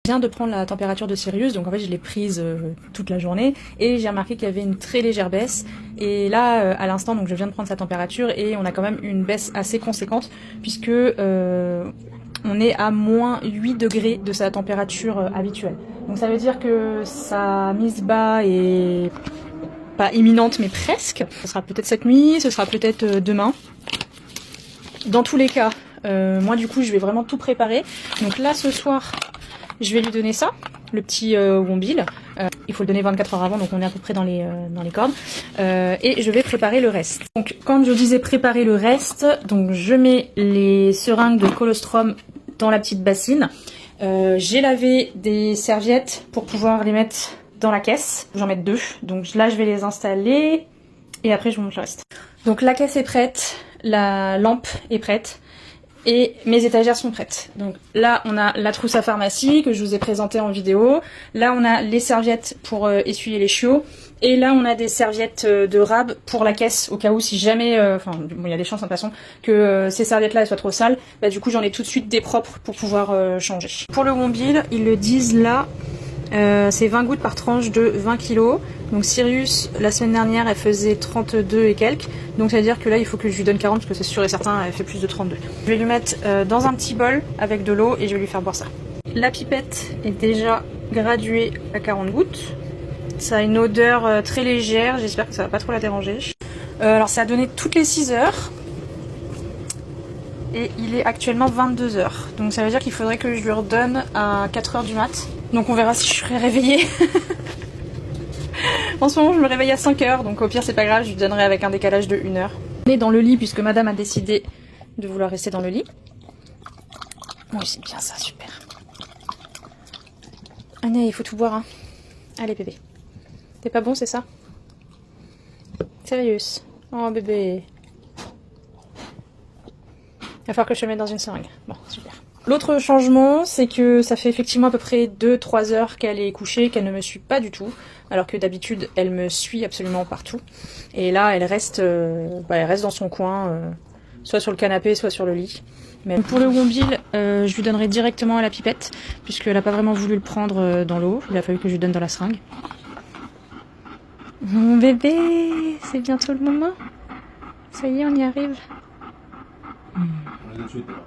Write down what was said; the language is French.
Je viens de prendre la température de Sirius, donc en fait je l'ai prise toute la journée et j'ai remarqué qu'il y avait une très légère baisse. Et là, à l'instant, donc je viens de prendre sa température et on a quand même une baisse assez conséquente puisque on est à moins 8 degrés de sa température habituelle. Donc ça veut dire que sa mise bas est pas imminente mais presque. Ce sera peut-être cette nuit, ce sera peut-être demain. Dans tous les cas, moi du coup je vais vraiment tout préparer. Donc là ce soir, je vais lui donner ça, le petit Wombil. Il faut le donner 24 heures avant, donc on est à peu près dans les cordes. Et je vais préparer le reste. Donc quand je disais préparer le reste, donc je mets les seringues de colostrum dans la petite bassine. J'ai lavé des serviettes pour pouvoir les mettre dans la caisse. J'en mets 2. Donc là je vais les installer et après je vous montre le reste. Donc la caisse est prête, la lampe est prête. Et mes étagères sont prêtes. Donc là, on a la trousse à pharmacie que je vous ai présentée en vidéo. Là, on a les serviettes pour essuyer les chiots. Et là, on a des serviettes de rab pour la caisse, au cas où si jamais... Enfin, bon, il y a des chances, de toute façon, que ces serviettes-là, elles soient trop sales. Bah, du coup, j'en ai tout de suite des propres pour pouvoir changer. Pour le Wombil, ils le disent là, c'est 20 gouttes par tranche de 20 kg. Donc Sirius, la semaine dernière, elle faisait 32 et quelques. Donc ça veut dire que là, il faut que je lui donne 40 parce que c'est sûr et certain, elle fait plus de 32. Je vais lui mettre dans un petit bol avec de l'eau et je vais lui faire boire ça. La pipette est déjà graduée à 40 gouttes. Ça a une odeur très légère, j'espère que ça va pas trop la déranger. Alors ça a donné toutes les 6 heures. Et il est actuellement 22 heures. Donc ça veut dire qu'il faudrait que je lui redonne à 4 heures du mat. Donc on verra si je serai réveillée. En ce moment je me réveille à 5 heures, donc au pire c'est pas grave, je lui donnerai avec un décalage de 1 heure. On est dans le lit puisque madame a décidé de vouloir rester dans le lit. Oui, c'est bien ça, super. Allez, il faut tout boire, hein. Allez bébé. T'es pas bon, c'est ça? Sérieux? Oh bébé. Il va falloir que je te mette dans une seringue. Bon, super. L'autre changement, c'est que ça fait effectivement à peu près 2-3 heures qu'elle est couchée, qu'elle ne me suit pas du tout, alors que d'habitude, elle me suit absolument partout. Et là, elle reste dans son coin, soit sur le canapé, soit sur le lit. Mais pour le Wombil, je lui donnerai directement à la pipette, puisqu'elle n'a pas vraiment voulu le prendre dans l'eau. Il a fallu que je lui donne dans la seringue. Mon bébé, c'est bientôt le moment. Ça y est, on y arrive. On est de suite, alors.